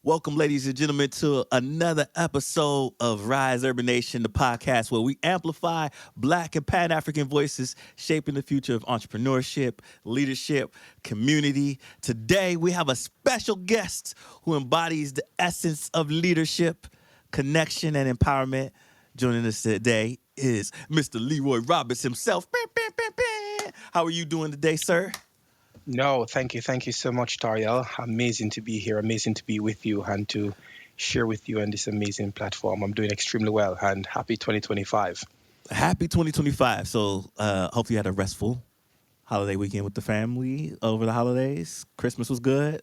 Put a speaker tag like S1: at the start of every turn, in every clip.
S1: Welcome, ladies and gentlemen, to another episode of Rise Urban Nation, the podcast where we amplify Black and Pan African voices shaping the future of entrepreneurship, leadership, community. Today, we have a special guest who embodies the essence of leadership, connection, and empowerment. Joining us today is Mr. Leroy Roberts himself. How are you doing today, sir?
S2: No, thank you. Thank you so much, Tariel. Amazing to be here. Amazing to be with you and to share with you on this amazing platform. I'm doing extremely well and happy 2025.
S1: Happy 2025. So hopefully you had a restful holiday weekend with the family over the holidays. Christmas was good.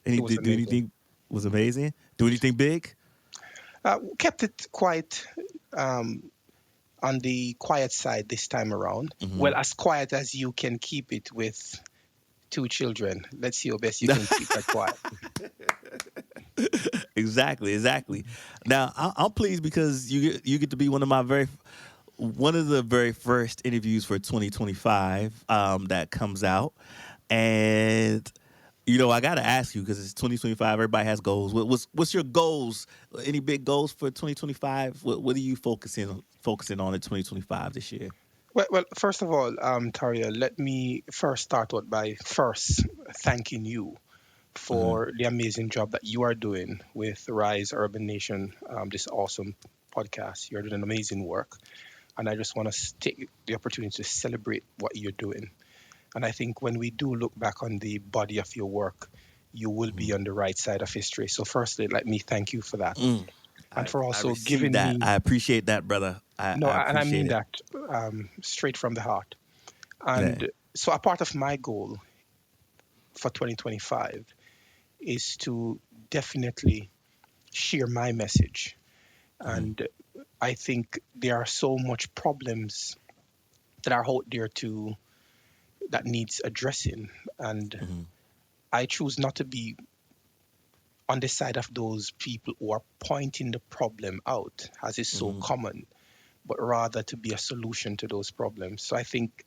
S2: It was
S1: Do
S2: amazing.
S1: anything was amazing? Do anything big?
S2: Kept it quite on the quiet side this time around.
S1: Hmm.
S2: Well, as quiet as you can keep it with two children. Let's see how best you can keep that quiet.
S1: Exactly. Now I'm pleased because you get to be one of the very first interviews for 2025 that comes out, and I got to ask you because it's 2025. Everybody has goals. What's your goals? Any big goals for 2025? What are you focusing on in 2025 this year?
S2: Well, first of all, Taria, let me first start out by first thanking you
S1: Hmm.
S2: for the amazing job that you are doing with Rise Urban Nation, this awesome podcast. You're doing amazing work. And I just want to take the opportunity to celebrate what you're doing. And I think when we do look back on the body of your work, you will be on the right side of history. So, firstly, let me thank you for that.
S1: Mm.
S2: And for
S1: I
S2: also
S1: received
S2: giving
S1: that.
S2: me,
S1: I appreciate that, brother.
S2: no,
S1: I
S2: and I
S1: appreciate
S2: mean
S1: it.
S2: that straight from the heart.
S1: Yeah.
S2: And so, a part of my goal for 2025 is to definitely share my message.
S1: Hmm.
S2: And I think there are so much problems that are out there to that needs addressing. And
S1: Hmm.
S2: I choose not to be on the side of those people who are pointing the problem out, as is so
S1: Hmm.
S2: common, but rather to be a solution to those problems. So I think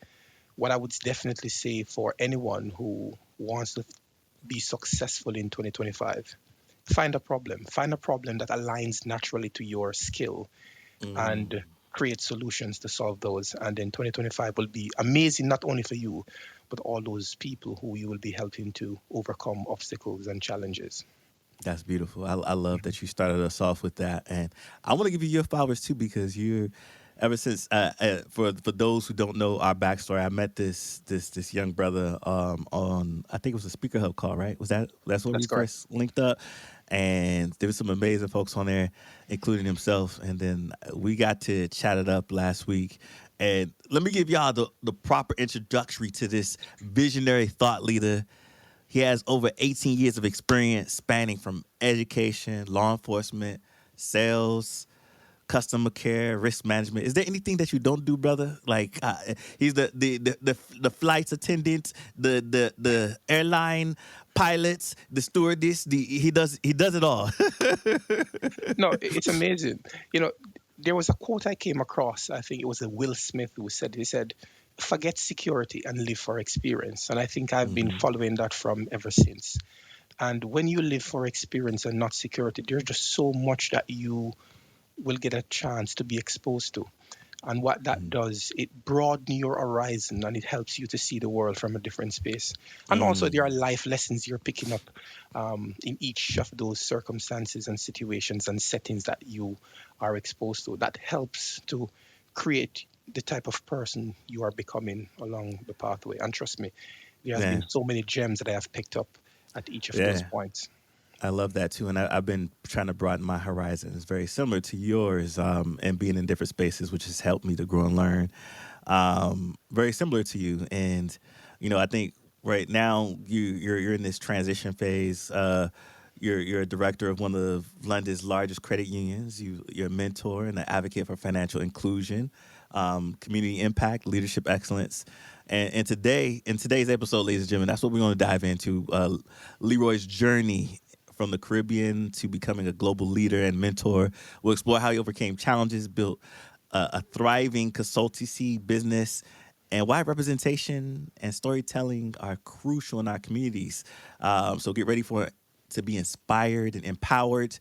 S2: what I would definitely say for anyone who wants to be successful in 2025, find a problem that aligns naturally to your skill and
S1: Hmm.
S2: create solutions to solve those. And then 2025 will be amazing, not only for you, but all those people who you will be helping to overcome obstacles and challenges.
S1: That's beautiful. I love that you started us off with that, and I want to give you your flowers too because you're ever since for those who don't know our backstory, I met this young brother on I think it was a Speaker Hub call, right? That's when we
S2: That's correct.
S1: first linked up, and there was some amazing folks on there, including himself, and then we got to chat it up last week. And let me give y'all the proper introductory to this visionary thought leader. He has over 18 years of experience spanning from education, law enforcement, sales, customer care, risk management. Is there anything that you don't do, brother? Like he's the flight attendant, the airline pilots, the stewardess. He does it all.
S2: No, it's amazing. You know, there was a quote I came across. I think it was a Will Smith who said, he said, forget security and live for experience. And I think I've been
S1: Hmm.
S2: following that from ever since. And when you live for experience and not security, there's just so much that you will get a chance to be exposed to. And what that does, it broadens your horizon and it helps you to see the world from a different space. And also, there are
S1: Mm.
S2: life lessons you're picking up in each of those circumstances and situations and settings that you are exposed to. That helps to create the type of person you are becoming along the pathway. And trust me, there has been
S1: Yeah,
S2: so many gems that I have picked up at each of those
S1: yeah.
S2: points.
S1: I love that too, and I've been trying to broaden my horizons. Very similar to yours, and being in different spaces, which has helped me to grow and learn. Very similar to you, and I think right now you're in this transition phase. You're a director of one of London's largest credit unions. You're a mentor and an advocate for financial inclusion, community impact, leadership excellence. And today, in today's episode, ladies and gentlemen, that's what we're going to dive into. Leroy's journey from the Caribbean to becoming a global leader and mentor. We'll explore how he overcame challenges, built a thriving consultancy business, and why representation and storytelling are crucial in our communities. So get ready to be inspired and empowered.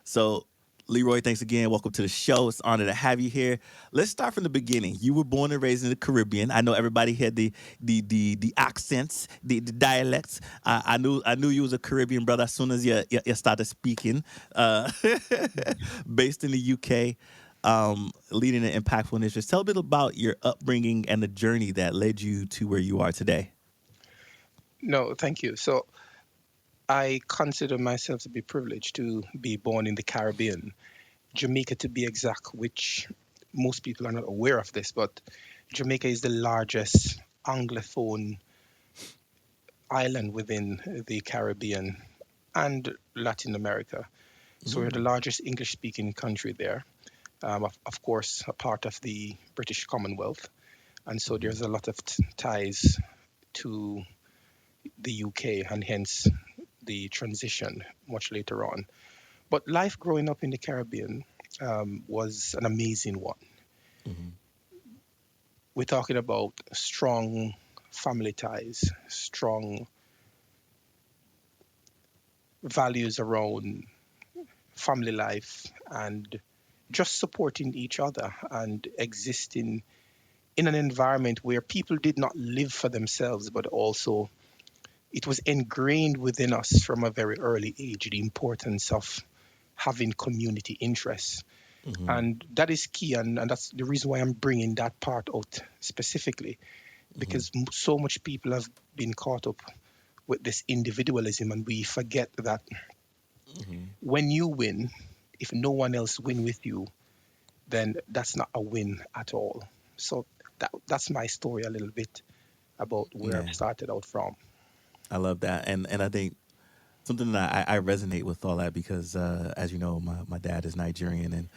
S1: So, Leroy, thanks again. Welcome to the show. It's an honor to have you here. Let's start from the beginning. You were born and raised in the Caribbean. I know everybody had the accents, the dialects. I knew you was a Caribbean brother as soon as you started speaking. Uh, based in the UK, leading an impactful initiative. Tell a bit about your upbringing and the journey that led you to where you are today.
S2: No, thank you. So I consider myself to be privileged to be born in the Caribbean, Jamaica to be exact, which most people are not aware of this, but Jamaica is the largest Anglophone island within the Caribbean and Latin America. So we're the
S1: Mm,
S2: largest English speaking country there. Of course, a part of the British Commonwealth. And so
S1: mhm,
S2: there's a lot of ties to the UK and hence the transition much later on. But life growing up in the Caribbean was an amazing one.
S1: mhm,
S2: We're talking about strong family ties, strong values around family life, and just supporting each other and existing in an environment where people did not live for themselves, but also it was ingrained within us from a very early age the importance of having community interests.
S1: mhm,
S2: And that is key. And that's the reason why I'm bringing that part out specifically,
S1: mhm,
S2: because so much people have been caught up with this individualism, and we forget that
S1: mhm.
S2: when you win, if no one else win with you, then that's not a win at all. So that's my story a little bit about where I've
S1: Yeah,
S2: started out from.
S1: I love that, and I think something that I resonate with all that because, as you know, my dad is Nigerian, and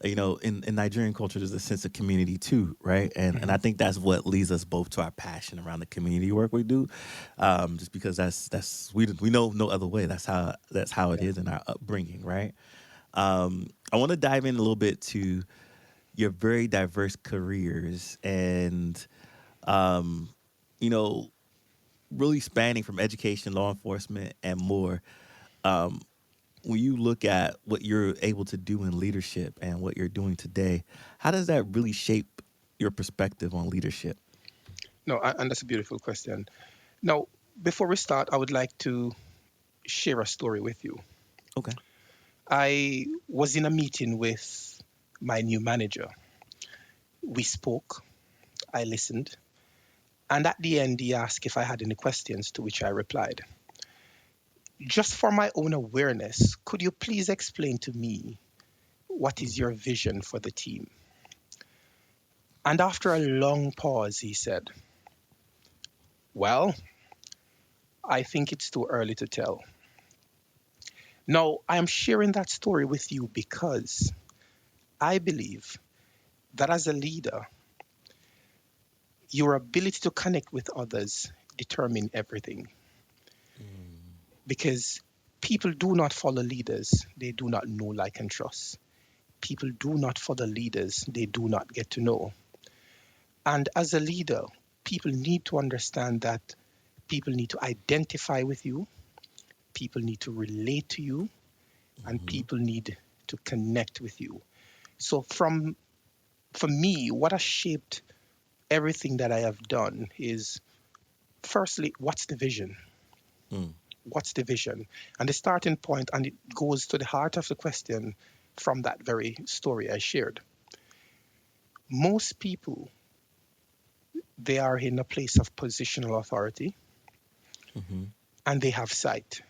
S1: in Nigerian culture, there's a sense of community too, right? And
S2: Mhm.
S1: I think that's what leads us both to our passion around the community work we do, just because that's we know no other way. That's how it
S2: Yeah.
S1: is in our upbringing, right? I want to dive in a little bit to your very diverse careers and um, you know really spanning from education, law enforcement, and more. Um, when you look at what you're able to do in leadership and what you're doing today, how does that really shape your perspective on leadership?
S2: No, and that's a beautiful question. Now, before we start, I would like to share a story with you.
S1: Okay.
S2: I was in a meeting with my new manager. We spoke, I listened, and at the end, he asked if I had any questions, to which I replied, just for my own awareness, could you please explain to me what is your vision for the team? And after a long pause, he said, well, I think it's too early to tell. Now, I am sharing that story with you because I believe that as a leader, your ability to connect with others determine everything.
S1: Mm,
S2: Because people do not follow leaders they do not know, like, and trust. People do not follow leaders they do not get to know. And as a leader, people need to understand that people need to identify with you, people need to relate to you, and
S1: mhm,
S2: people need to connect with you. So for me, what has shaped everything that I have done is, firstly, what's the vision?
S1: mm,
S2: What's the vision? And the starting point, and it goes to the heart of the question from that very story I shared. Most people, they are in a place of positional authority
S1: mhm,
S2: and they have sight.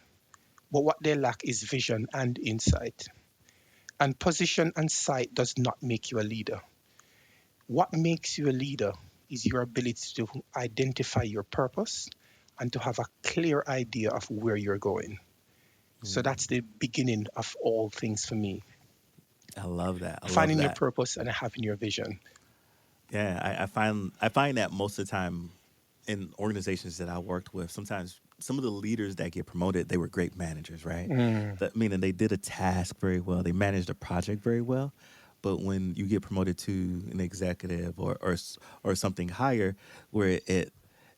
S2: But what they lack is vision and insight. And position and sight does not make you a leader. What makes you a leader is your ability to identify your purpose and to have a clear idea of where you're going. So that's
S1: mm.
S2: the beginning of all things for me.
S1: I love that. I love
S2: Finding your
S1: that.
S2: purpose and having your vision.
S1: Yeah, I find that most of the time in organizations that I worked with, sometimes some of the leaders that get promoted, they were great managers, right?
S2: Mm,
S1: That meaning they did a task very well, they managed a project very well. But when you get promoted to an executive or something higher, where it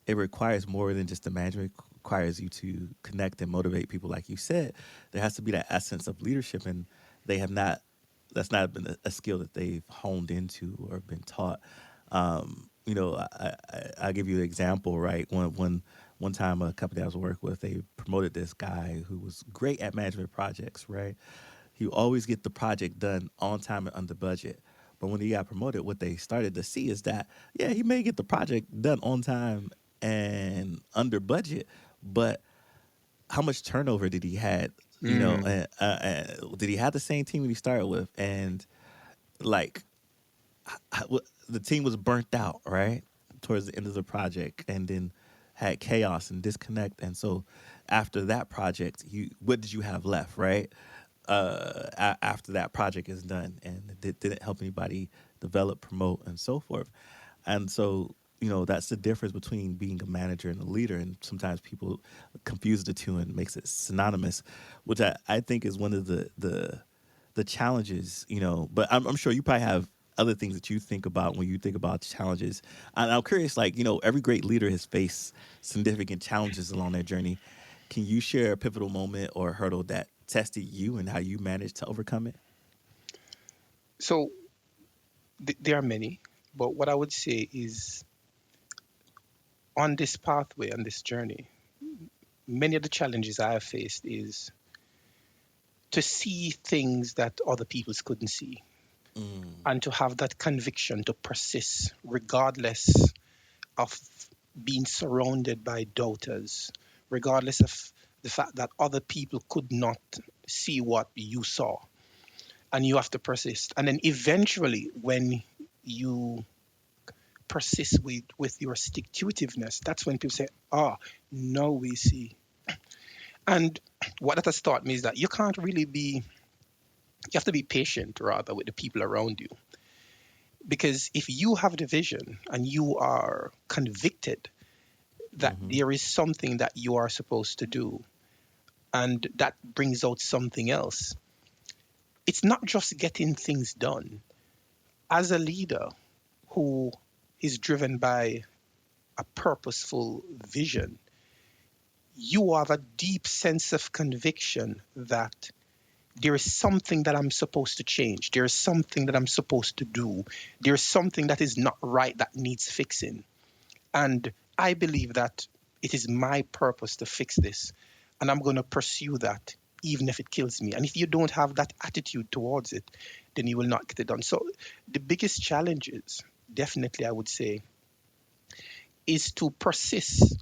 S1: requires more than just the management requires you to connect and motivate people, like you said, there has to be that essence of leadership, and they have not. That's not been a skill that they've honed into or been taught. I'll give you an example. Right, one time a company I was working with, they promoted this guy who was great at management projects. Right, he would always get the project done on time and under budget. But when he got promoted, what they started to see is that, yeah, he may get the project done on time and under budget, but how much turnover did he had?
S2: Mm.
S1: Did he have the same team that he started with? And like the team was burnt out, right, towards the end of the project, and then had chaos and disconnect. And so after that project, you what did you have left, right? After that project is done, and it didn't help anybody develop, promote, and so forth. And so, that's the difference between being a manager and a leader. And sometimes people confuse the two and makes it synonymous, which I think is one of the challenges. But I'm sure you probably have other things that you think about when you think about challenges. And I'm curious, like, every great leader has faced significant challenges along their journey. Can you share a pivotal moment or hurdle that tested you and how you managed to overcome it?
S2: So there are many, but what I would say is on this pathway, on this journey, many of the challenges I have faced is to see things that other people couldn't see,
S1: Mm,
S2: and to have that conviction to persist regardless of being surrounded by doubters, regardless of the fact that other people could not see what you saw, and you have to persist. And then eventually, when you persist with your stick to itiveness, that's when people say, "Ah, now we see." And what that has taught me is that you have to be patient rather with the people around you. Because if you have the vision and you are convicted that
S1: mm-hmm,
S2: there is something that you are supposed to do, and that brings out something else, it's not just getting things done. As a leader who is driven by a purposeful vision, you have a deep sense of conviction that there is something that I'm supposed to change. There is something that I'm supposed to do. There's something that is not right that needs fixing. And I believe that it is my purpose to fix this. And I'm going to pursue that even if it kills me. And if you don't have that attitude towards it, then you will not get it done. So the biggest challenges, definitely, I would say, is to persist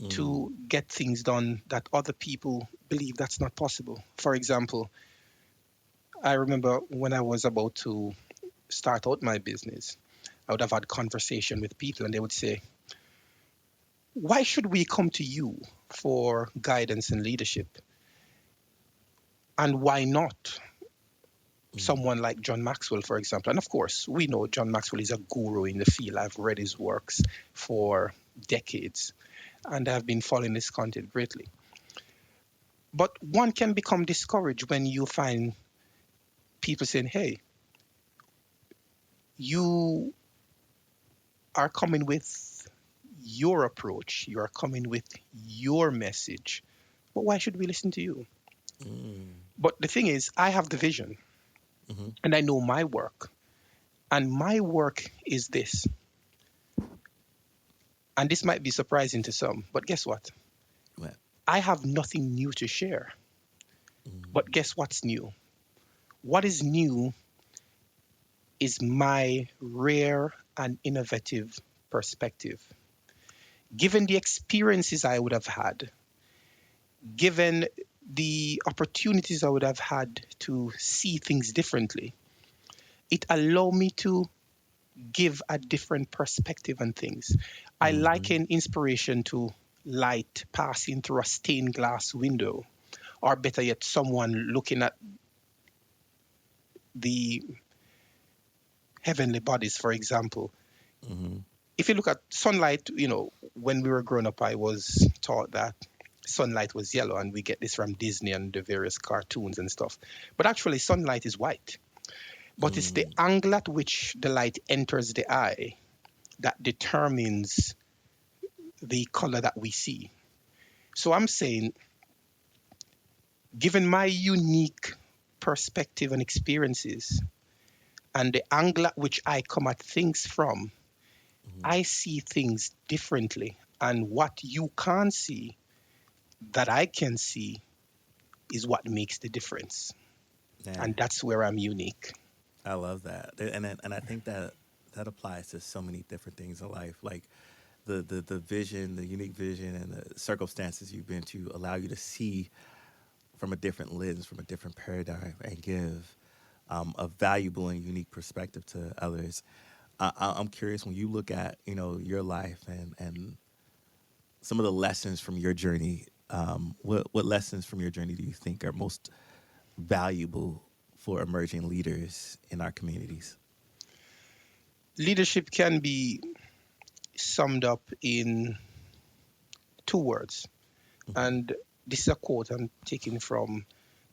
S1: mm,
S2: to get things done that other people believe that's not possible. For example, I remember when I was about to start out my business, I would have had conversation with people and they would say, why should we come to you for guidance and leadership? And why not
S1: mm,
S2: someone like John Maxwell, for example? And of course, we know John Maxwell is a guru in the field. I've read his works for decades and I've been following his content greatly. But one can become discouraged when you find people saying, hey, you are coming with your approach, you are coming with your message. But why should we listen to you?
S1: mm,
S2: But the thing is, I have the vision
S1: mm-hmm.
S2: and I know my work. And my work is this. And this might be surprising to some, but guess what?
S1: Well,
S2: I have nothing new to share. But
S1: mm,
S2: guess what's new? What is new is my rare and innovative perspective. Given the experiences I would have had, given the opportunities I would have had to see things differently, it allowed me to give a different perspective on things. I
S1: mm-hmm,
S2: liken inspiration to light passing through a stained glass window, or better yet, someone looking at the heavenly bodies, for example.
S1: mm-hmm,
S2: If you look at sunlight, when we were growing up, I was taught that sunlight was yellow, and we get this from Disney and the various cartoons and stuff. But actually, sunlight is white. But it's the
S1: mm,
S2: angle at which the light enters the eye that determines the color that we see. So I'm saying, given my unique perspective and experiences and the angle at which I come at things from,
S1: Hmm.
S2: I see things differently. And what you can't see that I can see is what makes the difference.
S1: Yeah,
S2: And that's where I'm unique.
S1: I love that, and I think that that applies to so many different things in life, like the vision, the unique vision, and the circumstances you've been to allow you to see from a different lens, from a different paradigm, and give a valuable and unique perspective to others. I'm curious when you look at your life and some of the lessons from your journey. What lessons from your journey do you think are most valuable for emerging leaders in our communities?
S2: Leadership can be summed up in two words.
S1: Hmm.
S2: And this is a quote I'm taking from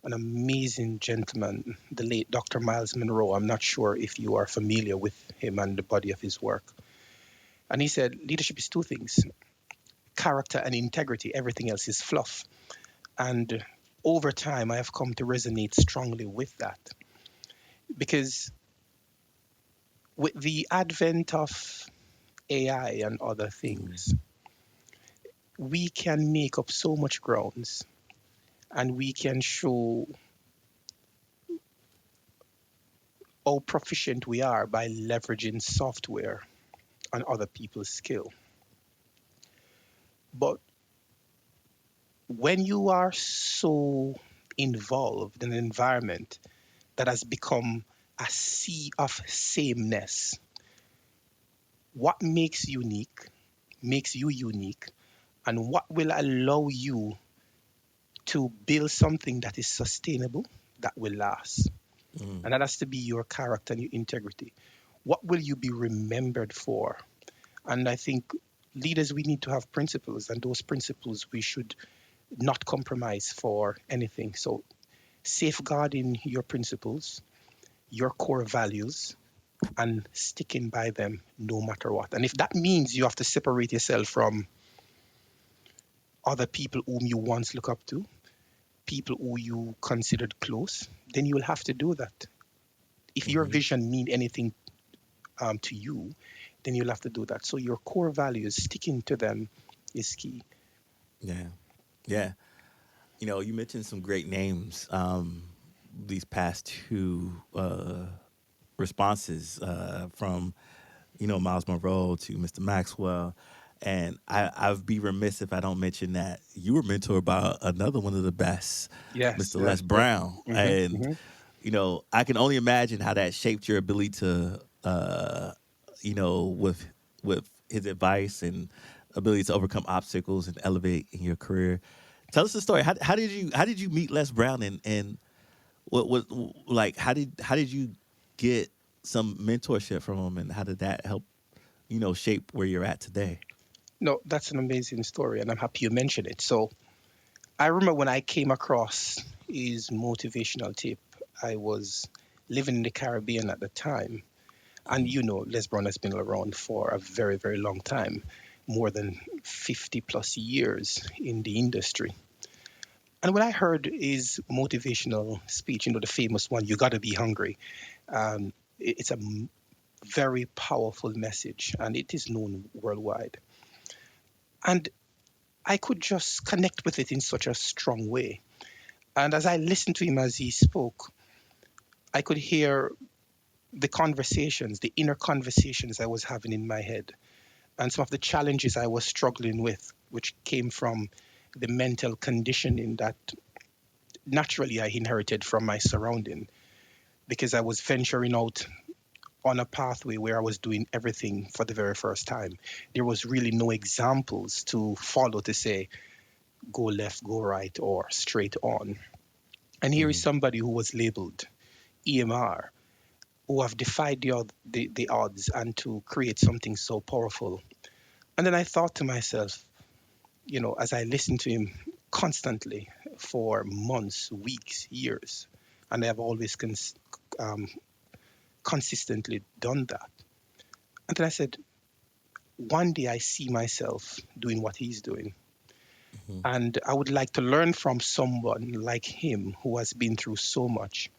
S2: an amazing gentleman, the late Dr. Miles Monroe. I'm not sure if you are familiar with him and the body of his work. And he said, leadership is two things: character and integrity. Everything else is fluff. And over time, I have come to resonate strongly with that because with the advent of AI and other
S1: Hmm.
S2: things, we can make up so much grounds and we can show how proficient we are by leveraging software and other people's skill. But when you are so involved in an environment that has become a sea of sameness, what makes you unique, and what will allow you to build something that is sustainable, that will last.
S1: Hmm.
S2: And that has to be your character and your integrity. What will you be remembered for? And I think leaders, we need to have principles, and those principles we should not compromise for anything. So, safeguarding your principles, your core values, and sticking by them no matter what. And if that means you have to separate yourself from other people whom you once look up to, people who you considered close, then you will have to do that. If your
S1: Hmm.
S2: vision mean anything to you, then you'll have to do that. So your core values, sticking to them is key.
S1: Yeah, yeah. You mentioned some great names. These past two responses from Miles Monroe to Mr. Maxwell. And I'd be remiss if I don't mention that you were mentored by another one of the best,
S2: Yes,
S1: Mr. Les
S2: yes, yes.
S1: Brown.
S2: Hmm.
S1: And,
S2: Hmm.
S1: I can only imagine how that shaped your ability to, with his advice and ability to overcome obstacles and elevate in your career. Tell us the story. How did you meet Les Brown and what like how did you get some mentorship from him and how did that help shape where you're at today?
S2: No, that's an amazing story, and I'm happy you mentioned it. So I remember when I came across his motivational tip. I was living in the Caribbean at the time, and
S1: Mm-hmm.
S2: you know, Les Brown has been around for a very, very long time, more than 50 plus years in the industry. And when I heard his motivational speech, the famous one, "You got to be hungry," it's a very powerful message, and it is known worldwide. And I could just connect with it in such a strong way. And as I listened to him as he spoke, I could hear the conversations, the inner conversations I was having in my head, and some of the challenges I was struggling with, which came from the mental conditioning that naturally I inherited from my surrounding because I was venturing out on a pathway where I was doing everything for the very first time. There was really no examples to follow to say, go left, go right, or straight on. And here is
S1: Mm-hmm.
S2: somebody who was labeled EMR, who have defied the odds and to create something so powerful. And then I thought to myself, as I listened to him constantly for months, weeks, years, and I have always um, consistently done that. And then I said, one day I see myself doing what he's doing.
S1: Hmm.
S2: And I would like to learn from someone like him who has been through so much.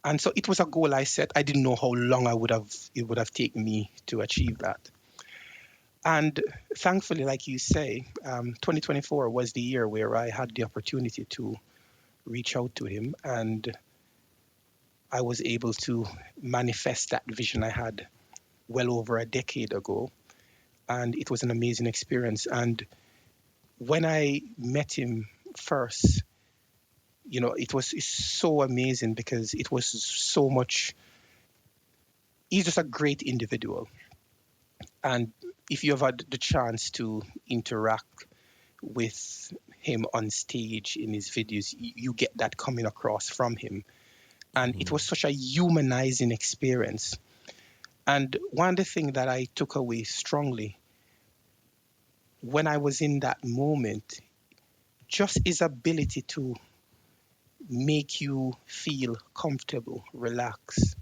S2: And so it was a goal I set. I didn't know how long it would have taken me to achieve that. And thankfully, like you say, 2024 was the year where I had the opportunity to reach out to him, and I was able to manifest that vision I had well over a decade ago. And it was an amazing experience. And when I met him first, it was it's so amazing because it was so much. He's just a great individual. And if you have had the chance to interact with him on stage in his videos, you get that coming across from him. And it
S1: Hmm.
S2: was such a humanizing experience. And one of the things that I took away strongly when I was in that moment, just his ability to make you feel comfortable, relax.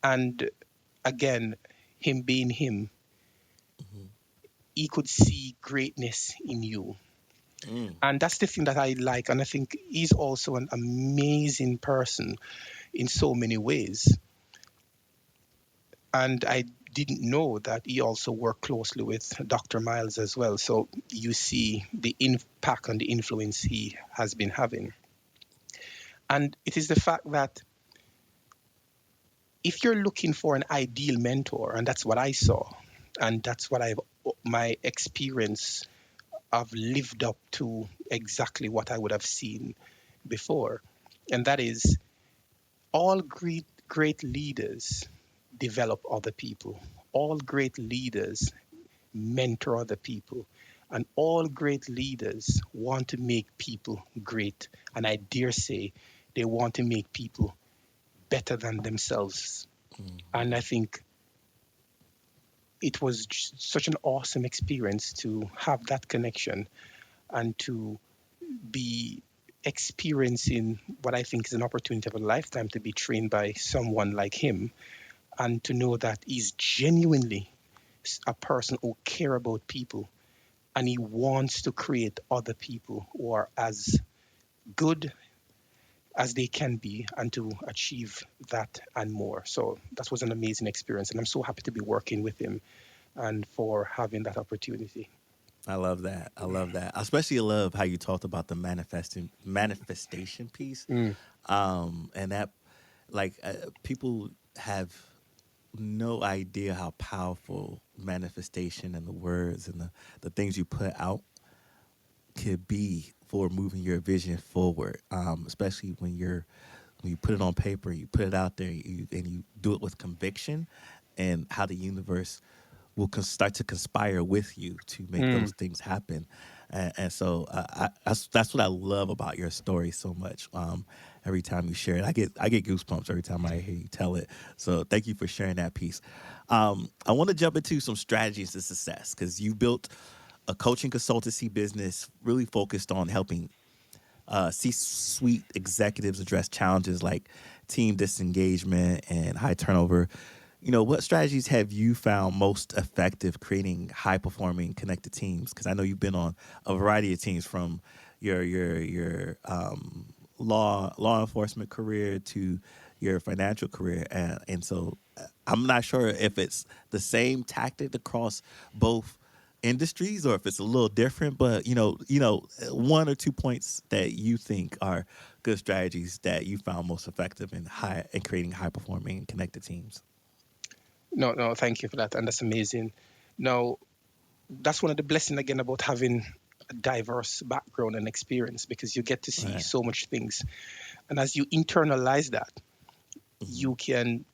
S2: And again, him being him,
S1: Hmm.
S2: he could see greatness in you.
S1: Mm.
S2: And that's the thing that I like. And I think he's also an amazing person in so many ways. And I didn't know that he also worked closely with Dr. Miles as well. So you see the impact and the influence he has been having. And it is the fact that if you're looking for an ideal mentor, and that's what I saw, and that's what my experience I've lived up to exactly what I would have seen before. And that is all great leaders develop other people. All great leaders mentor other people. And all great leaders want to make people great. And I dare say they want to make people better than themselves. And I think it was such an awesome experience to have that connection and to be experiencing what I think is an opportunity of a lifetime to be trained by someone like him and to know that he's genuinely a person who care about people and he wants to create other people who are as good as they can be and to achieve that and more. So that was an amazing experience and I'm so happy to be working with him and for having that opportunity.
S1: I love that. I love that. I especially love how you talked about the manifestation piece,
S2: Mm,
S1: and that people have no idea how powerful manifestation and the words and the things you put out could be for moving your vision forward. Especially when you put it on paper, you put it out there, and you do it with conviction, and how the universe will start to conspire with you to make
S2: mm.
S1: those things happen. And so that's what I love about your story so much. Every time you share it, I get goosebumps every time I hear you tell it. So thank you for sharing that piece. I want to jump into some strategies to success because you built a coaching consultancy business really focused on helping C-suite executives address challenges like team disengagement and high turnover. What strategies have you found most effective creating high-performing, connected teams? Because I know you've been on a variety of teams from your law enforcement career to your financial career, and so I'm not sure if it's the same tactic across both industries or if it's a little different, but one or two points that you think are good strategies that you found most effective in creating high performing and connected teams.
S2: No, no, thank you for that. And that's amazing. Now, that's one of the blessings again about having a diverse background and experience because you get to see
S1: Right.
S2: so much things. And as you internalize that,
S1: Hmm.
S2: you can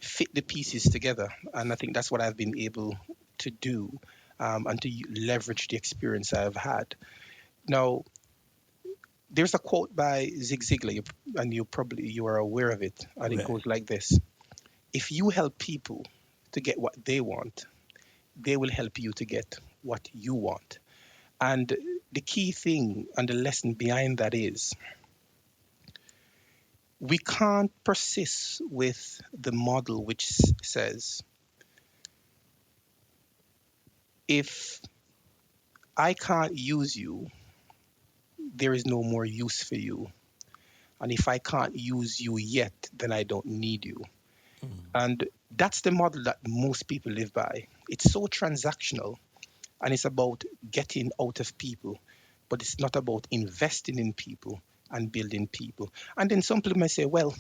S2: fit the pieces together. And I think that's what I've been able to do and to leverage the experience I've had. Now, there's a quote by Zig Ziglar, and you are aware of it, and it
S1: Okay.
S2: goes like this: If you help people to get what they will help you to get what you want. And the key thing and the lesson behind that is we can't persist with the model which says if I can't use you, there is no more use for you. And if I can't use you yet, then I don't need you.
S1: Mm,
S2: And that's the model that most people live by. It's so transactional and it's about getting out of people, but it's not about investing in people and building people. And then some people may say, well,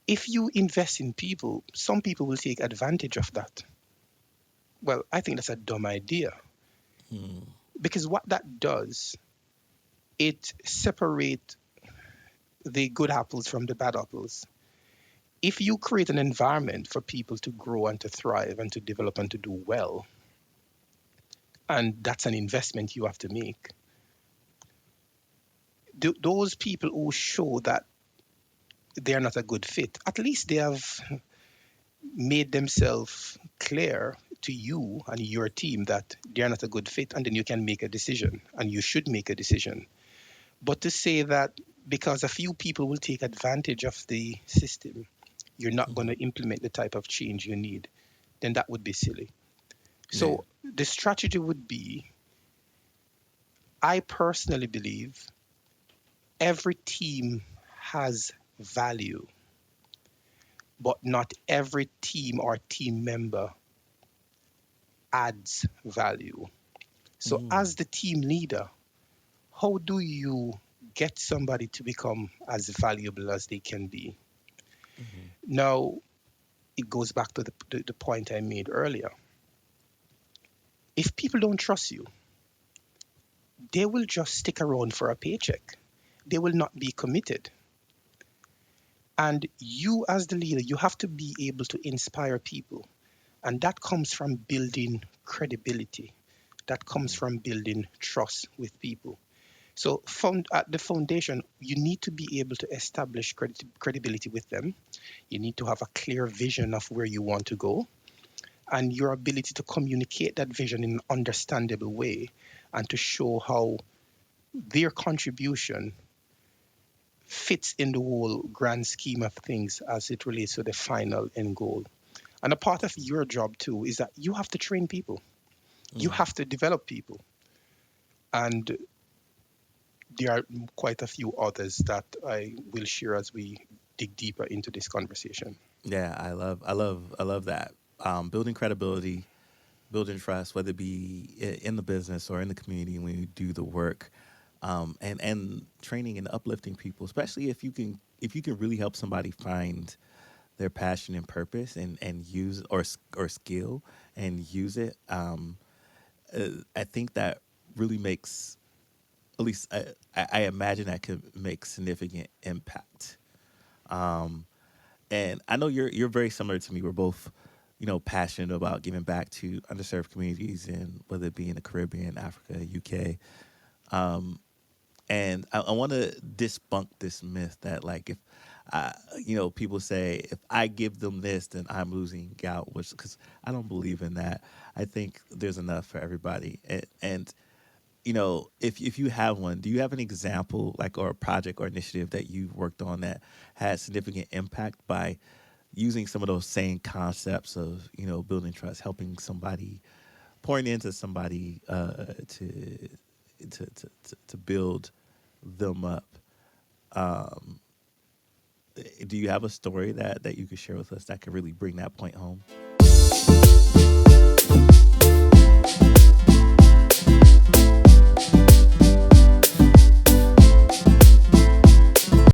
S2: if you invest in people, some people will take advantage of that. Well, I think that's a dumb idea
S1: mm,
S2: because what that does, it separates the good apples from the bad apples. If you create an environment for people to grow and to thrive and to develop and to do well, and that's an investment you have to make, those people who show that they're not a good fit, at least they have made themselves clear to you and your team that they're not a good fit, and then you can make a decision, and you should make a decision. But to say that because a few people will take advantage of the system, you're not going
S1: mm.
S2: to implement the type of change you need, then that would be silly.
S1: Yeah.
S2: So the strategy would be, I personally believe every team has value, but not every team or team member adds value. So,
S1: Mm,
S2: as the team leader, how do you get somebody to become as valuable as they can be?
S1: mhm,
S2: Now, it goes back to the point I made earlier. If people don't trust you, they will just stick around for a paycheck. They will not be committed. And you, as the leader, you have to be able to inspire people. And that comes from building credibility, that comes
S1: mhm,
S2: from building trust with people. So, at the foundation, you need to be able to establish credibility with them. You need to have a clear vision of where you want to go and your ability to communicate that vision in an understandable way and to show how their contribution fits in the whole grand scheme of things as it relates to the final end goal. And a part of your job too is that you have to train people, you
S1: mm.
S2: have to develop people. And there are quite a few others that I will share as we dig deeper into this conversation.
S1: Yeah, I love that. Building credibility, building trust, whether it be in the business or in the community when you do the work, and training and uplifting people, especially if you can really help somebody find their passion and purpose and use or skill and use it. I think that really makes at least I imagine that could make significant impact. Um, and I know you're very similar to me. We're both, passionate about giving back to underserved communities, and whether it be in the Caribbean, Africa, UK. Um, and I want to debunk this myth that like if people say if I give them this, then I'm losing out, which because I don't believe in that. I think there's enough for everybody, and if you have one, do you have an example like or a project or initiative that you've worked on that had significant impact by using some of those same concepts of building trust, helping somebody, pouring into somebody to build them up. Um, do you have a story that you could share with us that could really bring that point home?